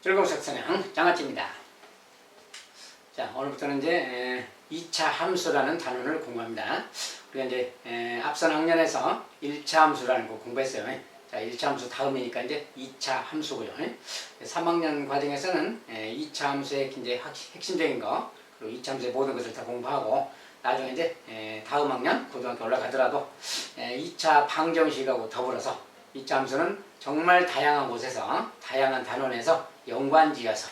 즐거운 석선형 장아찌입니다. 자, 오늘부터는 이제 2차 함수라는 단원을 공부합니다. 우리가 이제 앞선 학년에서 1차 함수라는 거 공부했어요. 자, 1차 함수 다음이니까 이제 2차 함수고요. 3학년 과정에서는 2차 함수의 이제 핵심적인 거, 그리고 2차 함수의 모든 것을 다 공부하고, 나중에 이제 다음 학년 고등학교 올라가더라도 2차 방정식하고 더불어서 2차 함수는 정말 다양한 곳에서, 다양한 단원에서 연관지어서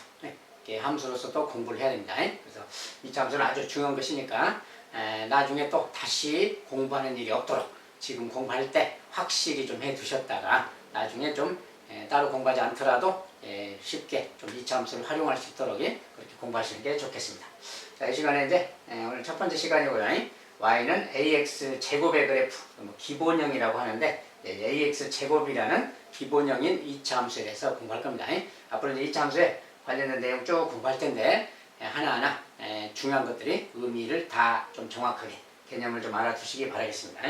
함수로서 또 공부를 해야 됩니다. 그래서 2차 함수는 아주 중요한 것이니까 나중에 또 다시 공부하는 일이 없도록 지금 공부할 때 확실히 좀 해두셨다가 나중에 좀 따로 공부하지 않더라도 쉽게 좀 2차 함수를 활용할 수 있도록 그렇게 공부하시는 게 좋겠습니다. 자, 이 시간에 이제 오늘 첫 번째 시간이고요. y는 ax 제곱의 그래프, 기본형이라고 하는데 ax 제곱이라는 기본형인 2차 함수에 대해서 공부할 겁니다. 앞으로 이제 2차 함수에 관련된 내용 쭉 공부할 텐데 하나하나 중요한 것들이 의미를 다 좀 정확하게 개념을 좀 알아두시기 바라겠습니다.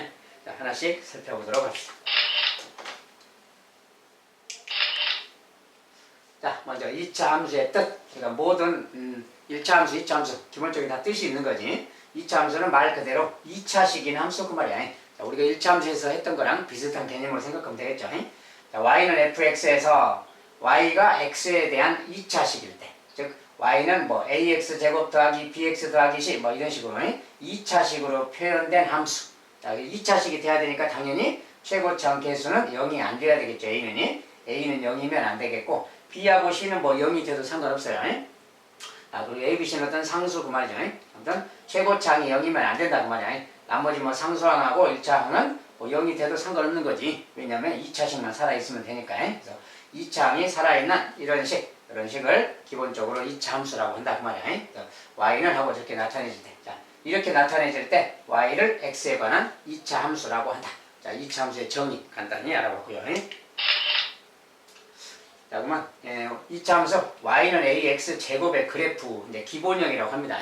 자, 하나씩 살펴보도록 합시다. 자, 먼저 2차 함수의 뜻. 그러니까 모든 1차 함수, 2차 함수 기본적인 다 뜻이 있는 거지. 2차 함수는 말 그대로 2차식인 함수 그 말이야. 자, 우리가 1차 함수에서 했던 거랑 비슷한 개념으로 생각하면 되겠죠. 자, y는 fx에서 y가 x에 대한 2차식일 때, 즉 y는 뭐 ax 제곱 더하기 bx 더하기 c 뭐 이런 식으로 2차식으로 표현된 함수. 자, 2차식이 돼야 되니까 당연히 최고점 개수는 0이 안 돼야 되겠죠. a는 0이면 안 되겠고 b하고 c는 뭐 0이 돼도 상관없어요. 그리고 a, b, c는 어떤 상수 그 말이죠. 아무튼 최고차항이 0이면 안 된다 그 말이야. 나머지 뭐 상수항하고 1차항은 뭐 0이 돼도 상관없는 거지. 왜냐면 2차식만 살아있으면 되니까. 그래서 2차항이 살아있는 이런 식을 기본적으로 2차 함수라고 한다 그 말이야. y는 하고 저렇게 나타내질 때, 자, 이렇게 나타내질 때 y를 x에 관한 2차 함수라고 한다. 자, 2차 함수의 정의 간단히 알아봤고요. 자, 그러면 2차 함수 y는 ax 제곱의 그래프, 이제 기본형이라고 합니다.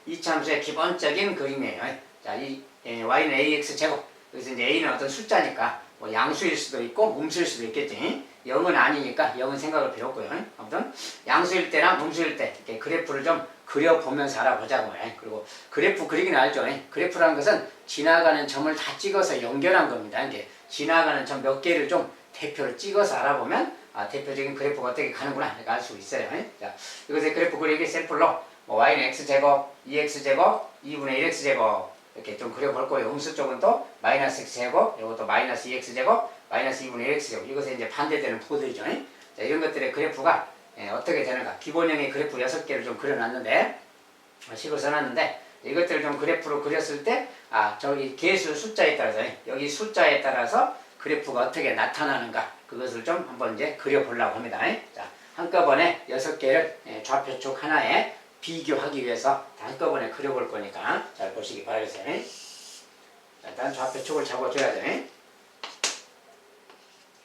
2차 함수의 기본적인 그림이에요. 자, 이 y는 ax 제곱. 그래서 이제 a는 어떤 숫자니까 뭐 양수일 수도 있고 음수일 수도 있겠지. 0은 아니니까 0은 생각할 필요 없고요. 아무튼 양수일 때나 음수일 때 이렇게 그래프를 좀 그려보면서 알아보자고요. 그리고 그래프 그리기는 알죠. 그래프라는 것은 지나가는 점을 다 찍어서 연결한 겁니다. 이제 지나가는 점 몇 개를 좀 대표를 찍어서 알아보면 대표적인 그래프가 어떻게 가는구나 이렇게 알 수 있어요. 자, 이것의 그래프 그리기 샘플로 뭐 y는 x제곱, 2x제곱, 2분의 1x제곱 이렇게 좀 그려볼 거예요. 음수 쪽은 또 마이너스 x제곱, 이것도 마이너스 2x제곱, 마이너스 2분의 1x제곱. 이것에 이제 반대되는 부호들이죠. 자, 이런 것들의 그래프가 어떻게 되는가. 기본형의 그래프 6개를 좀 그려놨는데, 식을 써놨는데, 이것들을 좀 그래프로 그렸을 때, 저기 개수 숫자에 따라서, 여기 숫자에 따라서 그래프가 어떻게 나타나는가. 그것을 좀 한번 이제 그려보려고 합니다. 자, 한꺼번에 6개를 좌표축 하나에 비교하기 위해서 한꺼번에 그려볼 거니까 잘 보시기 바라겠어요. 자, 일단 좌표축을 잡아줘야 돼.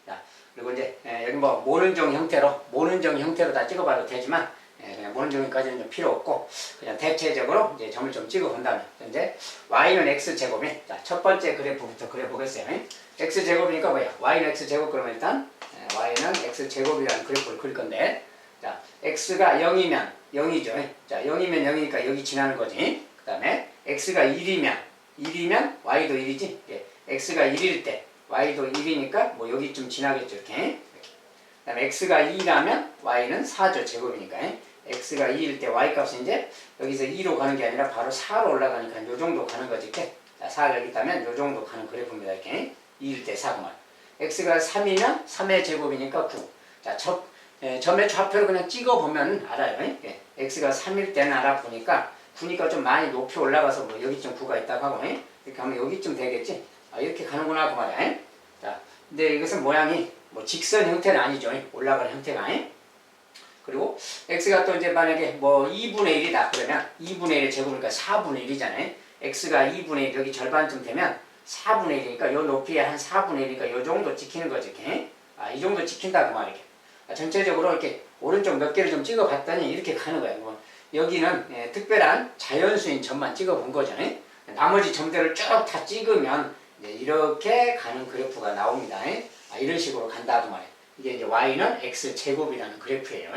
자, 그리고 이제 여기 뭐 모는종 형태로 다 찍어봐도 되지만 그냥 모는종까지는 좀 필요 없고 그냥 대체적으로 이제 점을 좀 찍어본다면 이제 y는 x제곱이, 자, 첫 번째 그래프부터 그려보겠어요. x제곱이니까 뭐야? y는 x제곱. 그러면 일단 y는 x제곱이라는 그래프를 그릴 건데, 자, x가 0이면 0이죠. 자, 0이면 0이니까 여기 지나는 거지. 그 다음에 x가 1이면 y도 1이지. x가 1일 때 y도 1이니까 뭐 여기쯤 지나겠죠. 이렇게. 그 다음에 x가 2라면 y는 4죠. 제곱이니까. x가 2일 때 y 값은 이제 여기서 2로 가는 게 아니라 바로 4로 올라가니까 요 정도 가는 거지. 이렇게. 자, 4가 여기 있다면 요 정도 가는 그래프입니다. 이렇게. 2일 때 4구만. x가 3이면 3의 제곱이니까 9. 자, 점의 좌표를 그냥 찍어보면 알아요. x가 3일 때는 알아보니까 9니까 좀 많이 높이 올라가서 뭐 여기쯤 9가 있다고 하고 이렇게 하면 여기쯤 되겠지. 이렇게 가는구나 그 말이야. 자, 근데 이것은 모양이 뭐 직선 형태는 아니죠. 올라가는 형태가. 그리고 x가 또 이제 만약에 뭐 2분의 1이다 그러면 2분의 1의 제곱이니까 4분의 1이잖아요. x가 2분의 1 여기 절반쯤 되면 4분의 1이니까 요 높이에 한 4분의 1이니까 요 정도 지키는 거지. 이 정도 지킨다 그 말이야. 전체적으로 이렇게 오른쪽 몇 개를 좀 찍어봤더니 이렇게 가는 거예요. 뭐 여기는 특별한 자연수인 점만 찍어본 거죠. 나머지 점들을 쭉 다 찍으면 이렇게 가는 그래프가 나옵니다. 이런 식으로 간다 그 말이에요. 이게 이제 y는 x제곱이라는 그래프예요.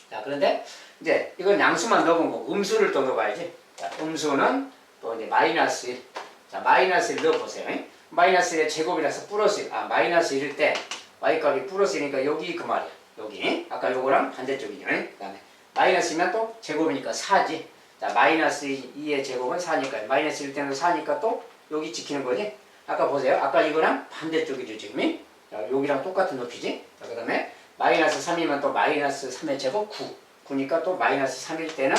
자, 그런데 이제 이건 양수만 넣어본 거고 음수를 또 넣어봐야지. 자, 음수는 또 이제 마이너스 1. 자, 마이너스 1 넣어보세요. 마이너스 1의 제곱이라서 플러스 1. 아, 마이너스 1일 때 y값이 플러스 1이니까 여기 그 말이야. 여기. 아까 요거랑 반대쪽이죠. 그 다음에 마이너스면 또 제곱이니까 4지. 자, 마이너스 2의 제곱은 4니까 마이너스 1 때는 4니까 또 여기 지키는 거지. 아까 보세요. 아까 이거랑 반대쪽이죠, 지금이. 자, 여기랑 똑같은 높이지. 자, 그 다음에 마이너스 3이면 또 마이너스 3의 제곱 9. 9니까 또 마이너스 3일 때는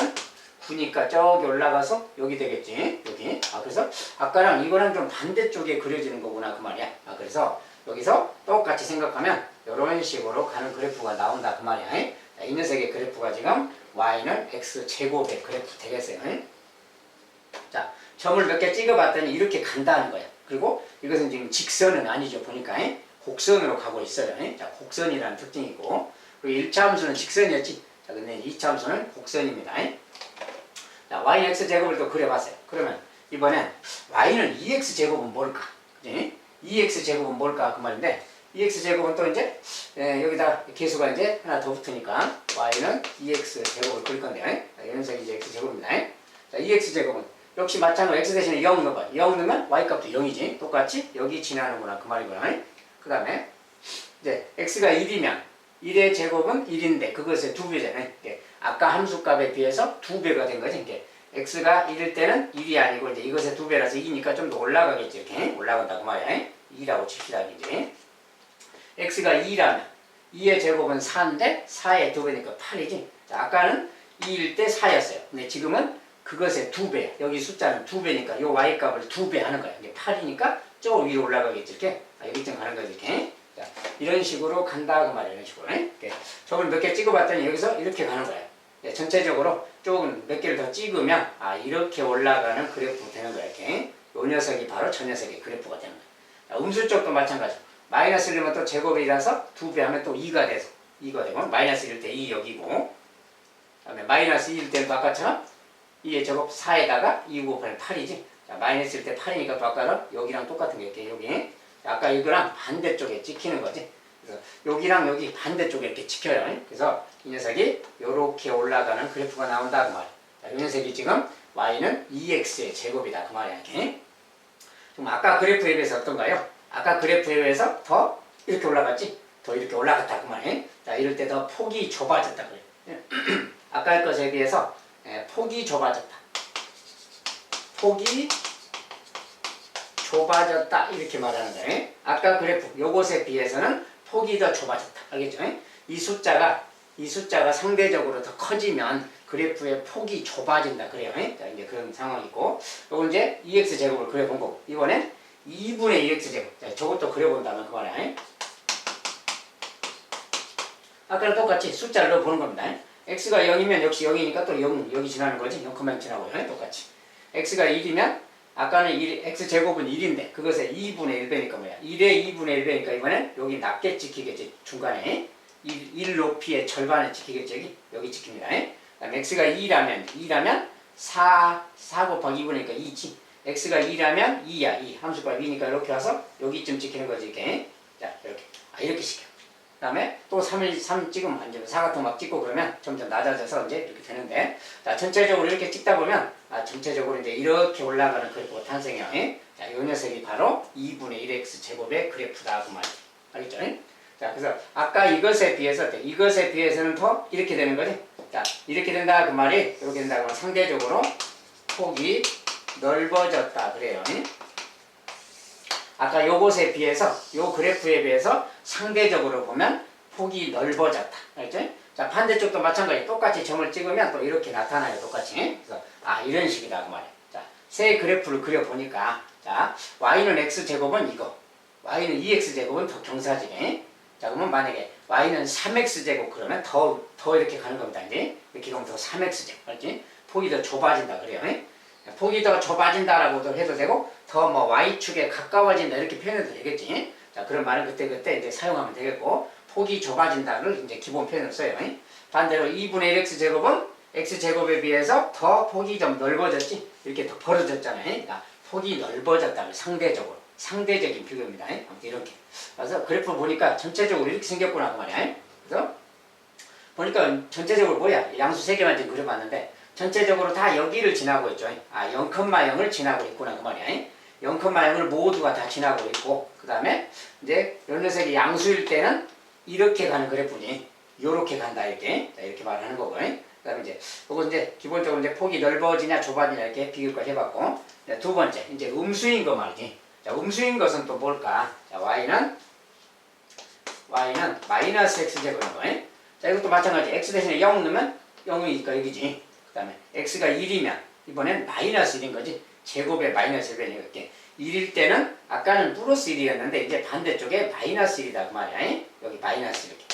9니까 저기 올라가서 여기 되겠지. 여기. 아, 그래서 아까랑 이거랑 좀 반대쪽에 그려지는 거구나. 그 말이야. 아, 그래서 여기서 똑같이 생각하면 이런 식으로 가는 그래프가 나온다. 그 말이야. 자, 이 녀석의 그래프가 지금 y는 x제곱의 그래프 되겠어요. 자, 점을 몇 개 찍어봤더니 이렇게 간다는 거야. 그리고 이것은 지금 직선은 아니죠. 보니까 곡선으로 가고 있어요. 자, 곡선이라는 특징이고, 그리고 1차 함수는 직선이었지. 자, 근데 2차 함수는 곡선입니다. 자, y는 x제곱을 또 그려봤어요. 그러면 이번엔 y는 2x제곱은 뭘까? 그치? 2x제곱은 뭘까? 그 말인데, 2x제곱은 또 이제 여기다 개수가 이제 하나 더 붙으니까 y는 2x제곱을 그릴 건데, 자, 이 녀석이 이제 x제곱입니다. 자, 2x제곱은 역시 마찬가지로 x 대신에 0 넣어봐. 0 넣으면 y값도 0이지. 똑같이 여기 지나는구나. 그 말이구나. 그 다음에 이제 x가 1이면 1의 제곱은 1인데 그것의 2배잖아요. 아까 함수값에 비해서 2배가 된 거지. x가 1일 때는 1이 아니고 이제 이것의 2배라서 2니까 좀 더 올라가겠지. 이렇게 올라간다고 말이야. 2라고 칩시다. 이제 x가 2라면 2의 제곱은 4인데 4의 2배니까 8이지. 자, 아까는 2일 때 4였어요. 근데 지금은 그것의 2배. 여기 숫자는 2배니까 요 y값을 2배 하는 거야. 이게 8이니까 저 위로 올라가겠지. 이렇게. 아, 여기쯤 가는 거지. 이렇게. 자, 이런 식으로 간다. 그 말이야. 이런 식으로. 저걸 몇 개 찍어봤더니 여기서 이렇게 가는 거야. 전체적으로 조금 몇 개를 더 찍으면 아, 이렇게 올라가는 그래프가 되는 거야. 이렇게. 요 녀석이 바로 저 녀석의 그래프가 되는 거야. 자, 음수 쪽도 마찬가지. 마이너스 1이면 또 제곱이라서 2배 하면 또 2가 돼서 2가 되고 마이너스 1일 때 2 여기고 그 다음에 마이너스 2일 때는 또 아까처럼 2의 제곱 4에다가 2 곱하면 8이지. 자, 마이너스 1일 때 8이니까 또 아까랑 여기랑 똑같은 게 이렇게 여기. 아까 이거랑 반대쪽에 찍히는 거지. 그래서 여기랑 여기 반대쪽에 이렇게 찍혀요. 그래서 이 녀석이 이렇게 올라가는 그래프가 나온다 그 말. 자, 이 녀석이 지금 y는 2x의 제곱이다 그 말이야. 이렇게. 지금 아까 그래프에 비해서 어떤가요? 아까 그래프에 비해서 더 이렇게 올라갔지? 더 이렇게 올라갔다 그 말이에요. 자, 이럴 때 더 폭이 좁아졌다 그래. 아까 것에 비해서 폭이 좁아졌다. 폭이 좁아졌다 이렇게 말하는 거예요. 아까 그래프 요것에 비해서는 폭이 더 좁아졌다. 알겠죠? 이 숫자가 상대적으로 더 커지면 그래프의 폭이 좁아진다 그래요. 자, 이제 그런 상황이고, 요거 이제 2x 제곱을 그려본 거고, 이번엔 2분의 2x 제곱. 자, 저것도 그려본다면 그 말이야. 아까랑 똑같이 숫자를 넣어보는 겁니다. x가 0이면 역시 0이니까 또 0, 여기 지나는 거지. 0,0 지나고요. 똑같이. x가 1이면 아까는 x제곱은 1인데 그것의 2분의 1배니까 뭐야. 1의 2분의 1배니까 이번엔 여기 낮게 찍히겠지. 중간에 1 높이의 절반을 찍히겠지. 여기 찍힙니다. 그다음에 x가 2라면 4 곱하기 2분이니까 2지. x가 2라면 2야. 2. 함수값 2니까 이렇게 와서 여기쯤 찍히는 거지. 이렇게. 자, 이렇게. 아, 이렇게 시켜. 그 다음에 또 3 찍으면 완전 4 같은 거 막 찍고 그러면 점점 낮아져서 이제 이렇게 되는데, 자, 전체적으로 이렇게 찍다 보면 아, 전체적으로 이제 이렇게 올라가는 그래프가 탄생해요. 자, 이 녀석이 바로 2분의 1x 제곱의 그래프다 그 말이에요. 알겠죠? 자, 그래서 아까 이것에 비해서는 더 이렇게 되는 거지. 자, 이렇게 된다 그 말이 이렇게 된다 그러면 상대적으로 폭이 넓어졌다 그래요. 아까 요것에 비해서 요 그래프에 비해서 상대적으로 보면 폭이 넓어졌다. 알죠? 자, 반대쪽도 마찬가지. 똑같이 점을 찍으면 또 이렇게 나타나요. 똑같이. 그래서 아, 이런 식이다 그 말이에요. 자, 새 그래프를 그려보니까 자, y는 x제곱은 이거, y는 2x제곱은 더 경사지게. 자, 그러면 만약에 y는 3x제곱 그러면 더 이렇게 가는 겁니다. 이제 이렇게 가면 더 3x제곱. 알지? 폭이 더 좁아진다 그래요. 폭이 더 좁아진다라고도 해도 되고 더 뭐 y축에 가까워진다 이렇게 표현해도 되겠지. 자, 그런 말은 그때 이제 사용하면 되겠고, 폭이 좁아진다를 이제 기본 표현으로 써요. 반대로 2분의 1x제곱은 x제곱에 비해서 더 폭이 좀 넓어졌지. 이렇게 더 벌어졌잖아요. 그러니까 폭이 넓어졌다는 상대적으로. 상대적인 비교입니다. 아무튼 이렇게. 그래서 그래프 보니까 전체적으로 이렇게 생겼구나 그 말이야. 그래서 보니까 전체적으로 뭐야? 양수 세 개만 지금 그려봤는데 전체적으로 다 여기를 지나고 있죠. 0,0을 지나고 있구나 그 말이야. 0,0을 모두가 다 지나고 있고 그 다음에 이제 요 녀석이 양수일 때는 이렇게 가는 그래프니 요렇게 간다 이렇게 말을 하는 거고. 그 다음에 이제 요거 이제 기본적으로 이제 폭이 넓어지냐 좁아지냐 이렇게 비교까지 해봤고 두 번째 이제 음수인 거 말이지. 자, 음수인 것은 또 뭘까? 자, y는 마이너스 x제곱인 거. 자, 이것도 마찬가지. x 대신에 0 넣으면 0이니까 여기지. 그 다음에 x가 1이면 이번엔 마이너스 1인 거지. 제곱에 마이너스 1이니까 이렇게 1일 때는 아까는 플러스 1이었는데 이제 반대쪽에 마이너스 1이다 그 말이야. 여기 마이너스 이렇게.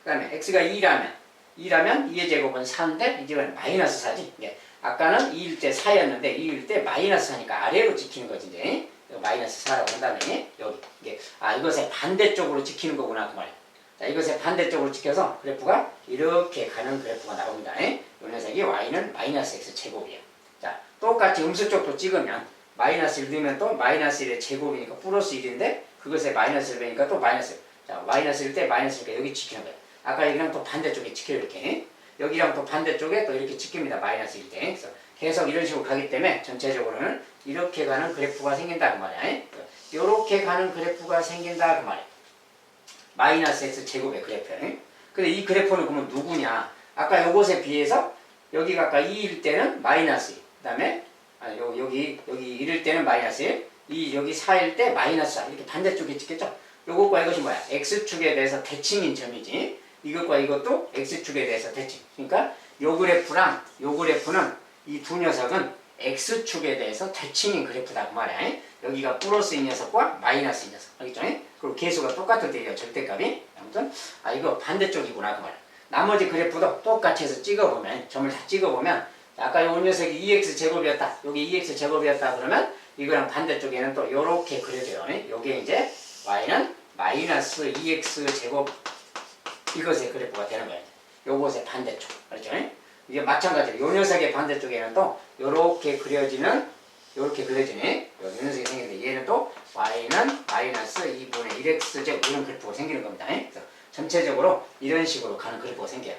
그 다음에 x가 2라면 2의 제곱은 4인데 이제는 마이너스 4지. 이제 아까는 2일 때 4였는데 2일 때 마이너스 4니까 아래로 지키는 거지 이제. 마이너스 4라고 한 다음에 여기 이게 이것의 반대쪽으로 지키는 거구나 그 말이야. 자, 이것의 반대쪽으로 지켜서 그래프가 이렇게 가는 그래프가 나옵니다. 이 녀석이 y는 마이너스 x 제곱이에요. 자, 똑같이 음수 쪽도 찍으면 마이너스 1 넣으면 또 마이너스 1의 제곱이니까 플러스 1인데 그것에 마이너스 1 되니까 또 마이너스 1. 자, 마이너스 1 때 마이너스 1이니까 여기 지키는 거예요. 아까 여기랑 또 반대쪽에 지켜요 이렇게. 여기랑 또 반대쪽에 또 이렇게 지킵니다. 마이너스 1 때. 그래서 계속 이런 식으로 가기 때문에 전체적으로는 이렇게 가는 그래프가 생긴다 그 말이야. 이렇게 가는 그래프가 생긴다 그 말이야. 마이너스 x 제곱의 그래프야. 근데 이 그래프는 그러면 누구냐? 아까 요것에 비해서 여기가 아까 2일 때는 마이너스 2. 그 다음에 여기 1일 때는 마이너스 1. 여기 4일 때 마이너스 4. 이렇게 반대쪽에 찍겠죠? 요것과 이것이 뭐야? x축에 대해서 대칭인 점이지. 이것과 이것도 x축에 대해서 대칭. 그러니까 요 그래프랑 요 그래프는 이 두 녀석은 x축에 대해서 대칭인 그래프다 그 말이야. 여기가 플러스인 녀석과 마이너스인 녀석. 알겠죠? 그리고 계수가 똑같을 때요 절대값이. 아무튼 이거 반대쪽이구나 그 말이야. 나머지 그래프도 똑같이 해서 찍어보면 점을 다 찍어보면 아까 요 녀석이 2x 제곱이었다. 여기 2x 제곱이었다 그러면 이거랑 반대쪽에는 또 요렇게 그려져요. 요게 이제 y는 마이너스 2x 제곱 이것의 그래프가 되는 거예요. 요것의 반대쪽. 알죠? 이게 마찬가지로 요 녀석의 반대쪽에는 또 요렇게 그려지는 요렇게 그려지네. 요 녀석이 생기는데 얘는 또 y는 마이너스 2분의 1x 제곱 이런 그래프가 생기는 겁니다. 그래서 전체적으로 이런 식으로 가는 그래프가 생겨요.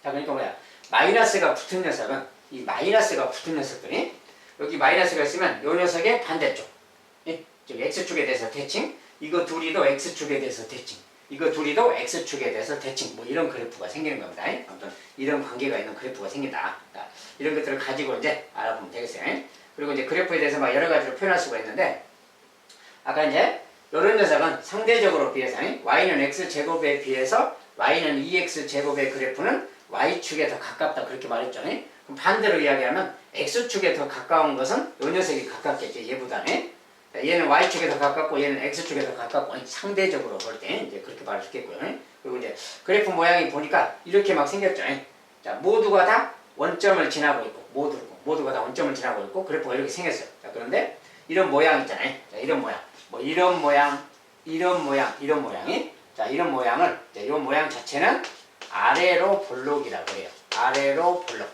자, 그러니까 뭐야? 마이너스가 붙은 녀석은 이 마이너스가 붙은 녀석들이 여기 마이너스가 있으면 요 녀석의 반대쪽. 즉 x축에 대해서 대칭. 이거 둘이도 x축에 대해서 대칭. 이거 둘이도 x축에 대해서 대칭. 뭐 이런 그래프가 생기는 겁니다. 아무튼 이런 관계가 있는 그래프가 생긴다. 이런 것들을 가지고 이제 알아보면 되겠어요. 그리고 이제 그래프에 대해서 막 여러 가지로 표현할 수가 있는데 아까 이제 이런 녀석은 상대적으로 비해서 y는 x제곱에 비해서 y는 2x 제곱의 그래프는 y축에 더 가깝다 그렇게 말했죠. 그럼 반대로 이야기하면 x축에 더 가까운 것은 이 녀석이 가깝겠죠. 얘보다는. 얘는 y축에 더 가깝고 얘는 x축에 더 가깝고 상대적으로 볼 때 이제 그렇게 말을 했겠고요. 그리고 이제 그래프 모양이 보니까 이렇게 막 생겼죠. 자, 모두가 다 원점을 지나고 있고 모두가 다 원점을 지나고 있고 그래프가 이렇게 생겼어요. 자, 그런데 이런 모양 있잖아요. 자, 이런 모양. 뭐 이런 모양, 이런 모양이 자, 이런 모양을 이 모양 자체는 아래로 볼록이라고 그래요. 아래로 볼록.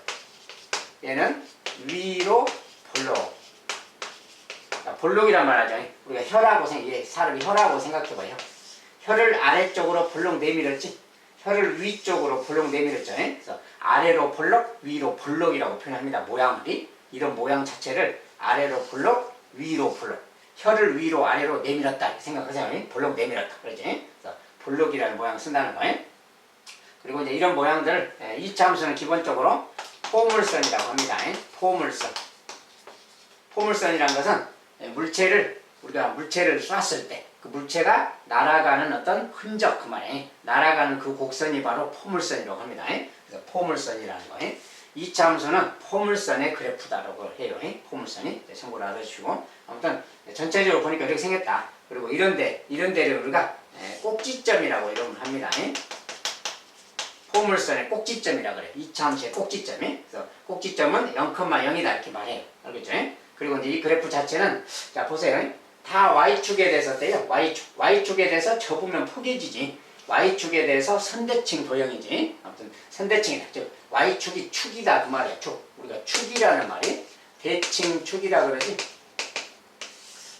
얘는 위로 볼록. 자, 볼록이란 말 하죠. 우리가 혀라고 사람이 혀라고 생각해봐요. 혀를 아래쪽으로 볼록 내밀었지. 혀를 위쪽으로 볼록 내밀었죠. 그래서 아래로 볼록, 위로 볼록이라고 표현합니다. 모양이 이런 모양 자체를 아래로 볼록, 위로 볼록. 혀를 위로 아래로 내밀었다 이렇게 생각하세요. 볼록 내밀었다 그러지. 그래서 볼록이라는 모양을 쓴다는 거예요. 그리고 이제 이런 모양들을 이 함수는 기본적으로 포물선이라고 합니다. 포물선. 포물선이라는 것은 우리가 물체를 쐈을 때 그 물체가 날아가는 어떤 흔적 그 말이에요. 날아가는 그 곡선이 바로 포물선이라고 합니다. 그래서 포물선이라는 거예요. 2차 함수는 포물선의 그래프다라고 해요. 포물선이 참고로 알아주시고 아무튼 전체적으로 보니까 이렇게 생겼다. 그리고 이런 데를 우리가 꼭지점이라고 이름을 합니다. 포물선의 꼭지점이라고 그래요. 2차 함수의 꼭지점이. 그래서 꼭지점은 0,0이다 이렇게 말해요. 알겠죠? 그리고 이제 이 그래프 자체는 자 보세요. 다 y축에 대해서 떼요. y축에 대해서 접으면 포개지지. y축에 대해서 선대칭 도형이지. 아무튼 선대칭이다. 즉 y축이 축이다 그 말이야. 축. 우리가 축이라는 말이 대칭축이라 그러지.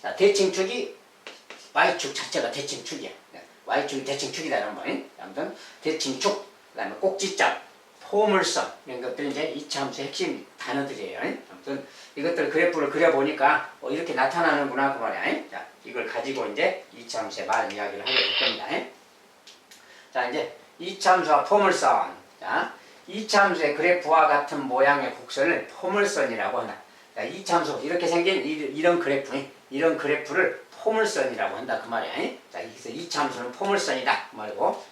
자, 대칭축이 y축 자체가 대칭축이야. y축이 대칭축이다 이런 말이. 아무튼 대칭축. 그 다음에 꼭지점, 포물선 이런 것들이 이제 이차함수의 핵심 단어들이에요. 아무튼 이것들 그래프를 그려보니까 이렇게 나타나는구나 그 말이야. 자, 이걸 가지고 이제 이차함수의 많은 이야기를 하게 될 겁니다. 자, 이제 이차함수와 포물선. 자, 이차함수의 그래프와 같은 모양의 곡선을 포물선이라고 한다. 자, 이차함수 이렇게 생긴 이런 그래프를 포물선이라고 한다 그 말이야. 자, 여기서 이차함수는 포물선이다 그 말이고,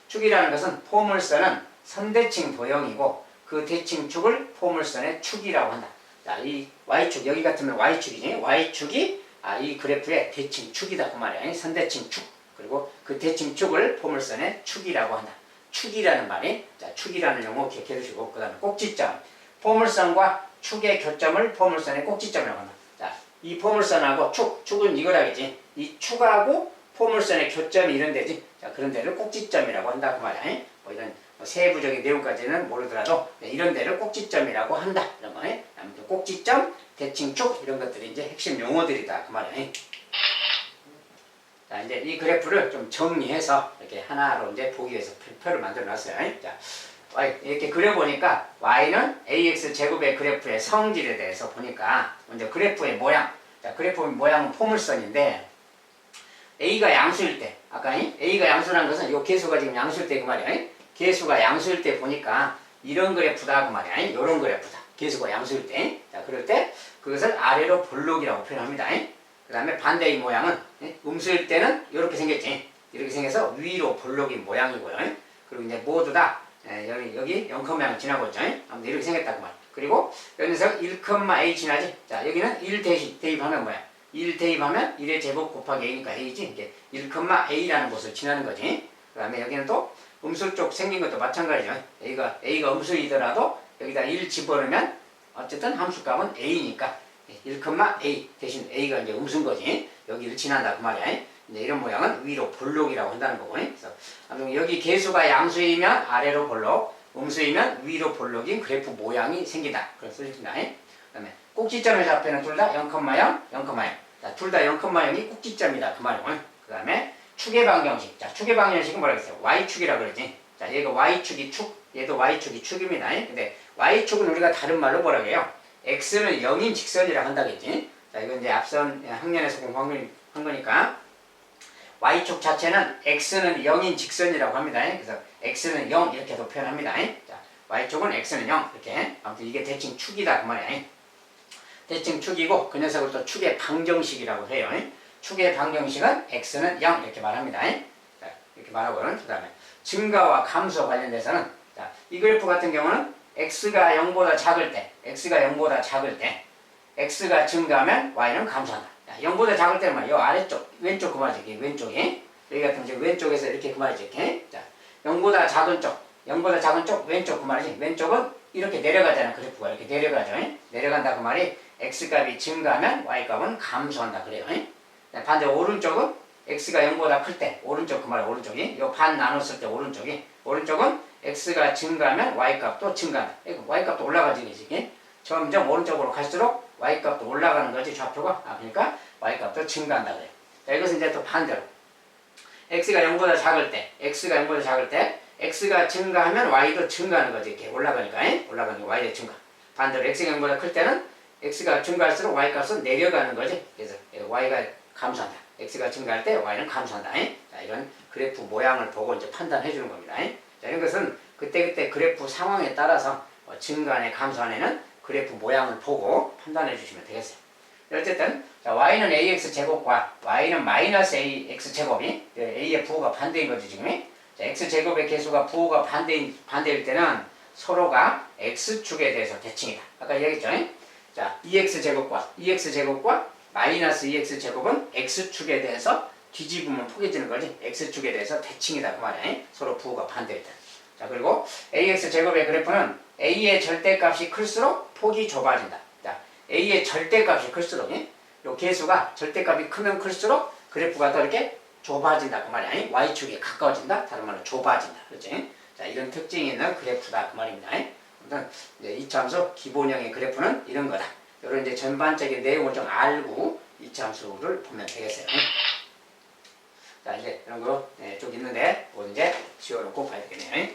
축이라는 것은 포물선은 선대칭 도형이고 그 대칭축을 포물선의 축이라고 한다. 자, 이 y축 여기 같으면 y축이지. y축이 이 그래프의 대칭축이다 그 말이야. 선대칭축. 그리고 그 대칭축을 포물선의 축이라고 한다. 축이라는 말이, 자, 축이라는 용어 기억해 두시고, 그 다음에 꼭지점. 포물선과 축의 교점을 포물선의 꼭지점이라고 한다. 자, 이 포물선하고 축은 이거라겠지. 이 축하고 포물선의 교점이 이런 데지. 자, 그런 데를 꼭지점이라고 한다 그 말이야. 뭐 이런 세부적인 내용까지는 모르더라도 이런 데를 꼭지점이라고 한다. 이런 거. 아무튼 꼭지점, 대칭축 이런 것들이 이제 핵심 용어들이다 그 말이야. 자, 이제 이 그래프를 좀 정리해서 이렇게 하나로 이제 보기 위해서 표를 만들어 놨어요. 자, 이렇게 그려보니까 y는 ax 제곱의 그래프의 성질에 대해서 보니까 먼저 그래프의 모양. 자, 그래프의 모양은 포물선인데 a가 양수일 때, 아까 a가 양수라는 것은 이 개수가 지금 양수일 때 그 말이야. 개수가 양수일 때 보니까 이런 그래프다 그 말이야. 이런 그래프다. 개수가 양수일 때. 자, 그럴 때 그것을 아래로 볼록이라고 표현합니다. 그 다음에 반대의 모양은 음수일 때는 이렇게 생겼지. 이렇게 생겨서 위로 볼록인 모양이고요. 그리고 이제 모두 다 여기 0,을 지나고 있죠. 아무튼 이렇게 생겼다 그 말. 그리고 여기서 1,a 지나지. 자, 여기는 1 대입하면 뭐야? 1 대입하면 1의 제곱 곱하기 a니까 a지. 이게 1,a라는 곳을 지나는 거지. 그 다음에 여기는 또 음수 쪽 생긴 것도 마찬가지죠. a가 음수이더라도 여기다 1 집어넣으면 어쨌든 함수값은 a니까 1,a 대신 a가 이제 음수인 거지. 여기를 지난다 그 말이야. 이제 이런 모양은 위로 볼록이라고 한다는 거고. 그래서 여기 개수가 양수이면 아래로 볼록, 음수이면 위로 볼록인 그래프 모양이 생기다. 그런 소리입니다. 그 다음에 꼭지점의 좌표는 둘 다 0,0, 0,0. 자, 둘 다 0,0이 꼭지점이다 그 말이고. 그 다음에 축의 방정식. 자, 축의 방정식은 뭐라 그랬어요? y축이라고 그러지. 자, 얘가 y축이 축, 얘도 y축이 축입니다. 근데 y축은 우리가 다른 말로 뭐라 그래요? x는 0인 직선이라고 한다겠지. 자, 이건 이제 앞선 학년에서 공부한 거니까 y축 자체는 x는 0인 직선이라고 합니다. 그래서 x는 0 이렇게도 표현합니다. 자, y축은 x는 0 이렇게. 아무튼 이게 대칭축이다 그 말이야. 대칭축이고 그 녀석을 또 축의 방정식이라고 해요. 축의 방정식은 x는 0 이렇게 말합니다. 자, 이렇게 말하고는 그 다음에 증가와 감소와 관련돼서는 자, 이 그래프 같은 경우는 x가 0보다 작을 때 x가 증가하면 y는 감소한다. 자, 0보다 작을 때는 뭐야? 이 아래쪽 왼쪽 그 말이지. 왼쪽에 여기 같은 경우 왼쪽에서 이렇게 그 말이지. 자, 0보다 작은 쪽 왼쪽 그 말이지. 왼쪽은 이렇게 내려가잖아. 그래프가 이렇게 내려가죠. 내려간다 그 말이 x값이 증가하면 y값은 감소한다 그래요. 반대로 오른쪽은 x가 0보다 클 때 오른쪽 그 말이야. 오른쪽이 요 반 나눴을 때 오른쪽은 x가 증가하면 y값도 증가한다. y값도 올라가지 이게. 점점 오른쪽으로 갈수록 y값도 올라가는 거지 좌표가. 그러니까 y값도 증가한다 그래요. 자, 이것은 이제 또 반대로 x가 0보다 작을 때 x가 증가하면 y도 증가하는 거지. 이렇게 올라가니까 올라가는 거 y의 증가. 반대로 x가 0보다 클 때는 x가 증가할수록 y값은 내려가는 거지. 그래서 y가 감소한다. x가 증가할 때 y는 감소한다. 자, 이런 그래프 모양을 보고 이제 판단해 주는 겁니다. 자, 이런 것은 그때그때 그래프 상황에 따라서 증가하네 감소하네는 그래프 모양을 보고 판단해 주시면 되겠어요. 어쨌든 자, y는 ax 제곱과 y는 마이너스 ax 제곱이 a의 부호가 반대인 거죠 지금. 자, x 제곱의 개수가 부호가 반대일 때는 서로가 x축에 대해서 대칭이다. 아까 얘기했죠. 자, 2x 제곱과 마이너스 2x 제곱은 x축에 대해서 뒤집으면 포개지는 거지. x축에 대해서 대칭이다 그 말이야. 서로 부호가 반대일 때. 자, 그리고 ax 제곱의 그래프는 a의 절대값이 클수록 폭이 좁아진다. 자, a의 절대값이 클수록 이 개수가 절대값이 크면 클수록 그래프가 더 이렇게 좁아진다 그 말이야. y축에 가까워진다. 다른 말로 좁아진다. 그렇지? 자, 이런 특징이 있는 그래프다 그 말입니다. 아무튼 이제 이차함수 기본형의 그래프는 이런 거다. 이런 이제 전반적인 내용을 좀 알고 이차함수를 보면 되겠어요. 자, 이제 이런 거 쭉 있는데 오늘 이제 지워놓고 봐야 되겠네요.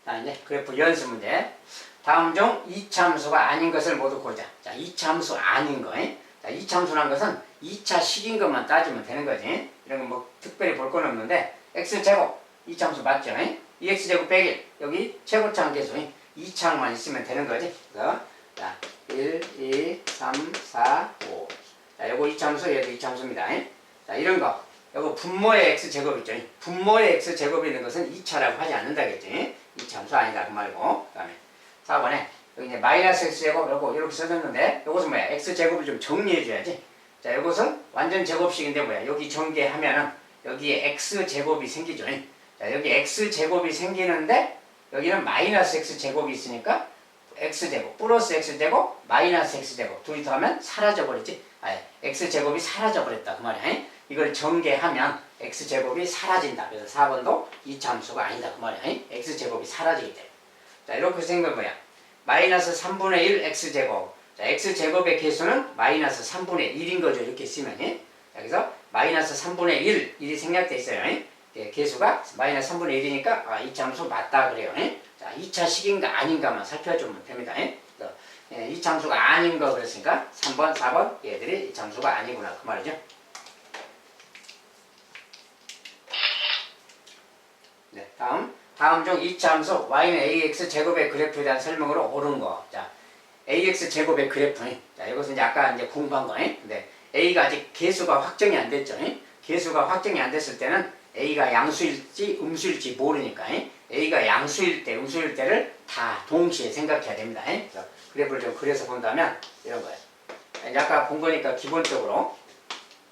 자, 이제 그래프 연습 문제. 다음 중 이차함수가 아닌 것을 모두 고르자. 자, 이차함수 아닌 거. 자, 이차함수란 것은 2차 식인 것만 따지면 되는 거지. 이런 거 뭐 특별히 볼 건 없는데, x제곱, 이차함수 맞죠? 2x제곱 100일. 여기 최고차항 계수, 2차항만 있으면 되는 거지. 그래서, 자, 1, 2, 3, 4, 5. 자, 요거 이차함수, 얘도 이차함수입니다. 자, 이런 거. 요거 분모의 x제곱 있죠? 분모의 x제곱이 있는 것은 2차라고 하지 않는다겠지? 이차함수 아니다. 그 말고. 그 다음에 4번에 여기 이제 마이너스 x제곱 요거 이렇게 써졌는데 요것은 뭐야? x제곱을 좀 정리해 줘야지. 자, 요것은 완전 제곱식인데 뭐야? 여기 전개하면은 여기에 x제곱이 생기죠. 자, 여기 x제곱이 생기는데 여기는 마이너스 x제곱이 있으니까 x제곱 플러스 x제곱 마이너스 x제곱 둘이 더하면 사라져버리지. x제곱이 사라져버렸다 그 말이야. 이걸 전개하면 x제곱이 사라진다. 그래서 4번도 이차함수가 아니다 그 말이야. x제곱이 사라지기 때문에. 자, 이렇게 생긴 뭐야? 마이너스 3분의 1 x제곱. 자, x제곱의 개수는 마이너스 3분의 1인 거죠. 이렇게 쓰면. 자, 그래서 마이너스 3분의 1이 생략돼 있어요. 개수가 마이너스 3분의 1이니까 이차함수 맞다 그래요. 자, 2차 식인가 아닌가만 살펴주면 됩니다. 그래서 이차함수가 아닌 거 그랬으니까 3번, 4번 얘들이 이차함수가 아니구나 그 말이죠. 네, 다음 중 이차함수 y는 ax 제곱의 그래프에 대한 설명으로 옳은 거. 자, ax 제곱의 그래프. 자, 이것은 이제 아까 이제 공부한 거. 근데 a가 아직 개수가 확정이 안 됐죠. 개수가 확정이 안 됐을 때는 a가 양수일지 음수일지 모르니까 a가 양수일 때, 음수일 때를 다 동시에 생각해야 됩니다. 그래서 그래프를 좀 그려서 본다면 이런 거예요. 이제 아까 본 거니까 기본적으로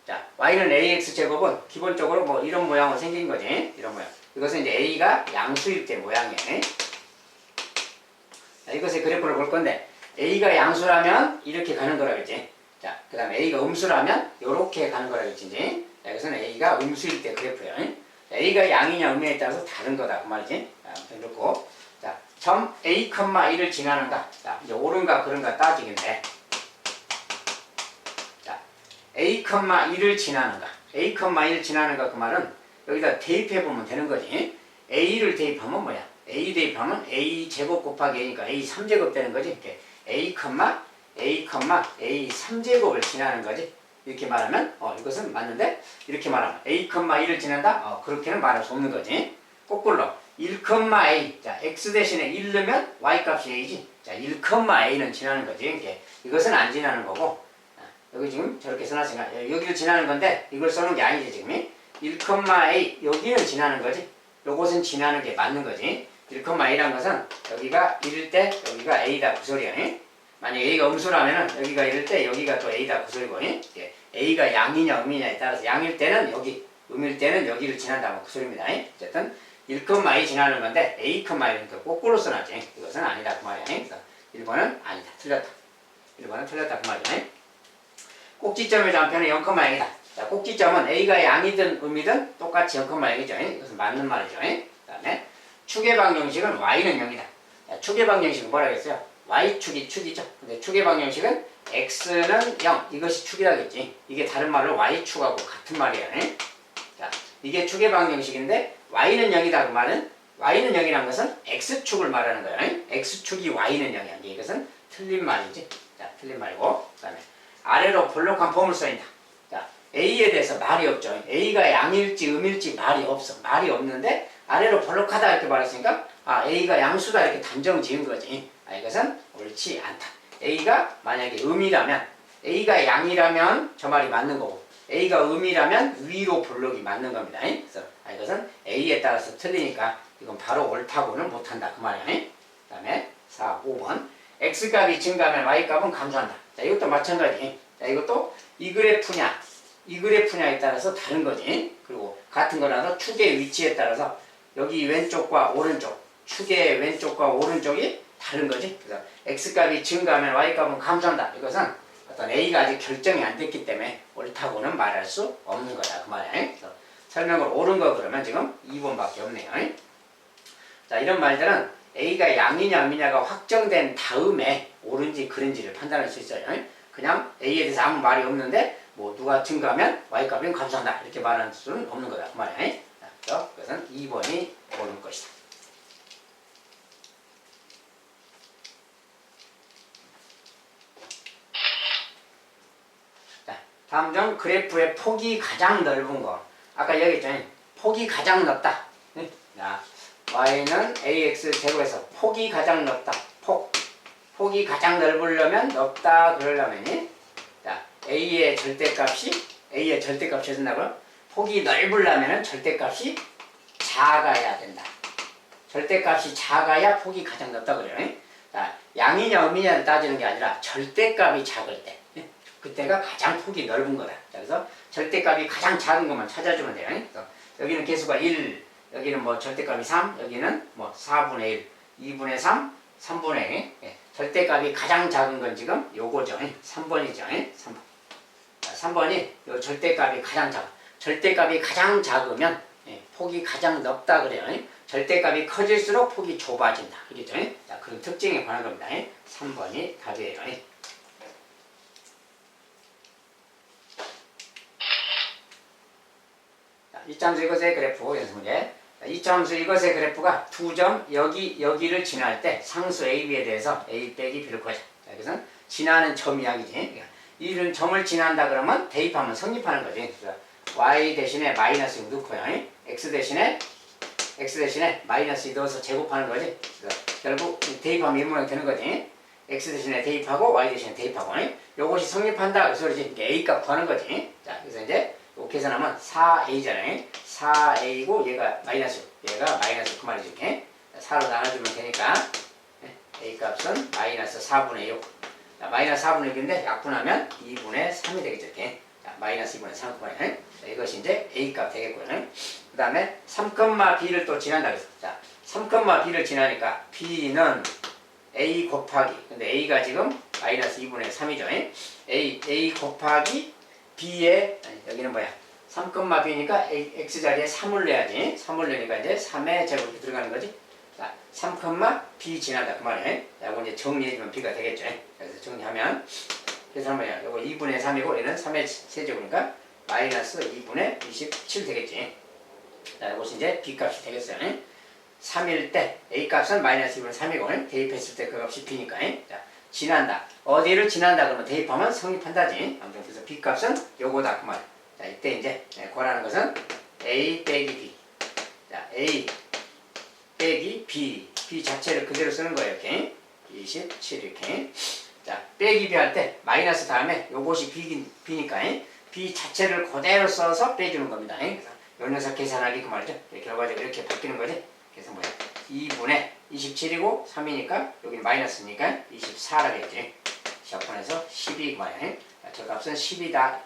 자, y는 ax 제곱은 기본적으로 뭐 이런 모양으로 생긴 거지. 이런 모양. 이것은 이제 a가 양수일 때 모양이에요. 자, 이것의 그래프를 볼 건데 a가 양수라면 이렇게 가는 거라겠지. 자, 그 다음에 a가 음수라면 이렇게 가는 거라겠지. 자, 이것은 a가 음수일 때 그래프예요. 자, a가 양이냐 음이냐에 따라서 다른 거다 그 말이지. 자, 이렇고 자, 점 a, 1을 지나는가. 자, 이제 옳은가 그른가 따지겠네. 자, a, 1을 지나는가. a, 1을 지나는가 그 말은 여기다 대입해 보면 되는 거지. a를 대입하면 뭐야? a 대입하면 a 제곱 곱하기 a니까 a 3제곱 되는 거지. 이렇게 a, a, a 3제곱을 지나는 거지. 이렇게 말하면 이것은 맞는데 이렇게 말하면 a, 1을 지난다? 그렇게는 말할 수 없는 거지. 거꾸로 1, a. 자, x 대신에 1 넣으면 y 값이 a지. 자, 1, a는 지나는 거지. 이렇게. 이것은 안 지나는 거고. 여기 지금 저렇게 써놨으니까 여기를 지나는 건데 이걸 써놓은 게 아니지 지금. 1, a 여기는 지나는 거지. 요것은 지나는 게 맞는 거지. 1,a란 것은 여기가 1일 때 여기가 a다 그 소리야. 만약에 a가 음수라면은 여기가 1일 때 여기가 또 a다 그 소리고. a가 양이냐 음이냐에 따라서 양일 때는 여기, 음일 때는 여기를 지난다 뭐 그 소리입니다. 어쨌든 1,a 지나는 건데 a, 이렇게 거꾸로 써놨지. 이것은 아니다 그 말이야. 그래서 1번은 아니다. 틀렸다. 1번은 틀렸다 그 말이야. 꼭지점의 좌표는 0,0이다. 자, 꼭지점은 a가 양이든 음이든 똑같이 0,0이죠. 이것은 맞는 말이죠. 그 다음에 축의 방정식은 y는 0이다. 자, 축의 방정식은 뭐라 그랬어요? y축이 축이죠. 근데 축의 방정식은 x는 0. 이것이 축이라겠지. 이게 다른 말로 y축하고 같은 말이에요. 자, 이게 축의 방정식인데 y는 0이다 그 말은 y는 0이라는 것은 x축을 말하는 거예요. x축이 y는 0이야. 이것은 틀린 말이지. 자, 틀린 말이고. 그 다음에 아래로 볼록한 폼을 써있다. A에 대해서 말이 없죠. A가 양일지 음일지 말이 없어. 말이 없는데 아래로 볼록하다 이렇게 말했으니까 A가 양수다 이렇게 단정 지은 거지. 이것은 옳지 않다. A가 만약에 음이라면 A가 양이라면 저 말이 맞는 거고 A가 음이라면 위로 볼록이 맞는 겁니다. 그래서 이것은 A에 따라서 틀리니까 이건 바로 옳다고는 못한다 그 말이야. 그 다음에 4, 5번 X값이 증가하면 Y값은 감소한다. 자, 이것도 마찬가지. 자, 이것도 이 그래프냐 이 그래프냐에 따라서 다른 거지. 그리고 같은 거라도 축의 위치에 따라서 여기 왼쪽과 오른쪽, 축의 왼쪽과 오른쪽이 다른 거지. 그래서 x값이 증가하면 y값은 감소한다. 이것은 어떤 a가 아직 결정이 안 됐기 때문에 옳다고는 말할 수 없는 거다. 그 말이야. 그래서 설명을 옳은 거 그러면 지금 2번밖에 없네요. 자, 이런 말들은 a가 양이냐 음이냐가 확정된 다음에 옳은지 그른지를 판단할 수 있어요. 그냥 a에 대해서 아무 말이 없는데 뭐 누가 증가하면 y값은 감소한다 이렇게 말할 수는 없는 거다 그 말이야. 그래서 그것은 2번이 옳은 것이다. 다음 중 그래프의 폭이 가장 넓은 거. 아까 여기 있잖아요. 폭이 가장 넓다. 자, y는 ax 제곱에서 폭이 가장 넓다. 폭이 가장 넓으려면 넓다 그러려면 자, a의 절대값이 된다고요? 폭이 넓으려면 절대값이 작아야 된다. 절대값이 작아야 폭이 가장 넓다 그래요. 자, 양이냐 음이냐를 따지는 게 아니라 절대값이 작을 때 그때가 가장 폭이 넓은 거다. 그래서 절대값이 가장 작은 것만 찾아주면 돼요. 그래서 여기는 개수가 1, 여기는 뭐 절대값이 3, 여기는 뭐 4분의 1, 2분의 3, 3분의 1. 예, 절대값이 가장 작은 건 지금 요거죠. 3번이죠. 3번. 3번이 요 절대값이 가장 작아. 절대값이 가장 작으면 폭이 가장 넓다 그래요. 절대값이 커질수록 폭이 좁아진다. 그렇죠? 자, 그런 특징에 관한 겁니다. 3번이 답이에요. 자, 이참수 이것의 그래프 연습문제. 이참수 이것의 그래프가 두 점 여기를 지날 때 상수 AB에 대해서 A 빼기 B를 구하자. 자, 이것은 지나는 점 이야기지. 이런 점을 지난다 그러면 대입하면 성립하는 거지. 그래서 y 대신에 마이너스 6 넣고요. x 대신에 마이너스 2 넣어서 제곱하는 거지. 그래서 결국 대입하면 이 모양이 되는 거지. x 대신에 대입하고 y 대신에 대입하고 요것이 성립한다 그 소리지. a 값 구하는 거지. 자, 그래서 이제 요 계산하면 4a잖아요. 4a고 얘가 마이너스 6, 얘가 마이너스 그 말이지. 이렇게 4로 나눠주면 되니까 a 값은 마이너스 4분의 6. 자, 마이너스 4분의 6인데 약분하면 2분의 3이 되겠죠. 이렇게. 자, 마이너스 2분의 3. 이것이 이제 a 값 되겠고요. 그 다음에 3,b를 또 지난다 그랬어. 자, 3,b를 지나니까 b는 a 곱하기, 근데 a가 지금 마이너스 2분의 3이죠. a 곱하기 b의, 여기는 뭐야? 3,b니까 x자리에 3을 내야지. 3을 내니까 이제 3의 제곱이 들어가는 거지. 자, 3,b 지나다 그 말이에요. 자, 이거 이제 정리해주면 b가 되겠죠. 그래서 정리하면 그래서 뭐야? 이거 2분의 3이고 얘는 3의 세제곱이니까 마이너스 2분의 27 되겠지. 자, 이것이 이제 b 값이 되겠어요. 3일 때 a 값은 마이너스 2분의 3이고 대입했을 때 그 값이 b니까. 자, 지난다. 어디를 지난다 그러면 대입하면 성립한다지. 아무튼 그래서 b 값은 요거다 그 말. 자, 이때 이제 구하라는 것은 a 빼기 b. 자, a 빼기 b 자체를 그대로 쓰는 거예요. 이렇게 27 이렇게. 자, 빼기 b 할 때 마이너스 다음에 요것이 b니까 b 자체를 그대로 써서 빼주는 겁니다. 그래서 요 녀석 계산하기 그 말이죠. 결과적으로 이렇게 바뀌는 거지. 그래서 뭐야? 2분의 27이고 3이니까 여기는 마이너스니까 24라겠지. 시합판에서 12 그 말이야. 저 값은 10이다.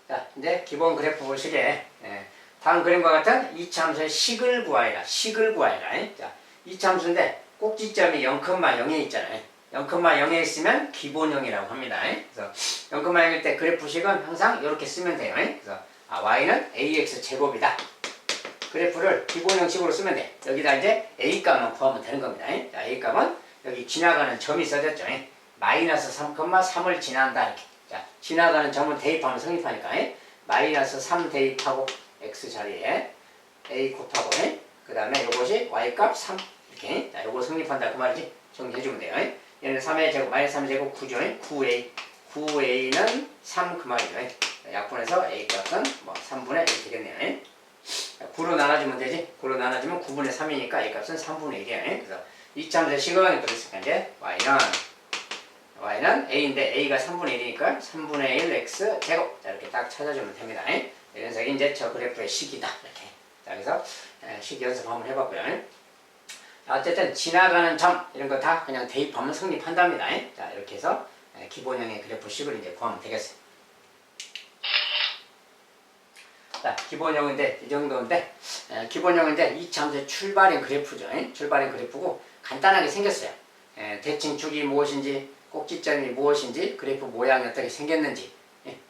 자, 이제 기본 그래프 보시게 다음 그림과 같은 이참수의 식을 구하여라. 자, 이참수인데 꼭지점이 0,0에 있잖아요. 0,0에 있으면 기본형이라고 합니다. 그래서 0,0일 때 그래프식은 항상 이렇게 쓰면 돼요. 그래서 y는 ax 제곱이다. 그래프를 기본형식으로 쓰면 돼. 여기다 이제 a 값만 구하면 되는 겁니다. 자, a 값은 여기 지나가는 점이 써졌죠. 마이너스 3,3을 지난다 이렇게. 자, 지나가는 점은 대입하면 성립하니까 마이너스 3 대입하고 x 자리에 a 곱하고 그 다음에 요것이 y 값 3 이렇게. 자, 요거 성립한다 그 말이지. 정리해주면 돼요. 얘는 3의 제곱 마이너스 3의 제곱 9죠. 9a는 3 그 말이죠. 약분해서 a 값은 뭐 3분의 1 되겠네요. 9로 나눠주면 되지. 9로 나눠주면 9분의 3이니까 a 값은 3분의 1이에요. 그래서 이참수의 식은 그랬으니까 이제 y는 a인데 a가 3분의 1이니까 3분의 1 x 제곱. 자, 이렇게 딱 찾아주면 됩니다. 이 녀석이 이제 저 그래프의 식이다. 이렇게. 자, 그래서 식 연습 한번 해봤고요. 자, 어쨌든 지나가는 점 이런 거 다 그냥 대입하면 성립한답니다. 자, 이렇게 해서 기본형의 그래프 식을 이제 구하면 되겠어요. 자, 기본형인데 이 정도인데 기본형인데 이참수의 출발인 그래프죠. 출발인 그래프고 간단하게 생겼어요. 대칭 축이 무엇인지, 꼭지점이 무엇인지, 그래프 모양이 어떻게 생겼는지,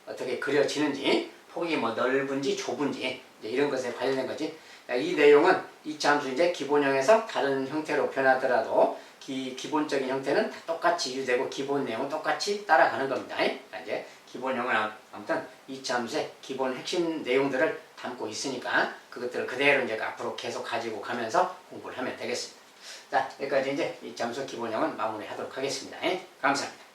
어떻게 그려지는지, 폭이 뭐 넓은지 좁은지 이제 이런 것에 관련된 거지. 이 내용은 이참수 이제 기본형에서 다른 형태로 변하더라도 기본적인 형태는 다 똑같이 유지되고 기본 내용은 똑같이 따라가는 겁니다. 이제 기본형은 아무튼 이참수의 기본 핵심 내용들을 담고 있으니까 그것들을 그대로 이제 앞으로 계속 가지고 가면서 공부를 하면 되겠습니다. 자, 여기까지 이제 이 점수 기본형은 마무리하도록 하겠습니다. 예? 감사합니다.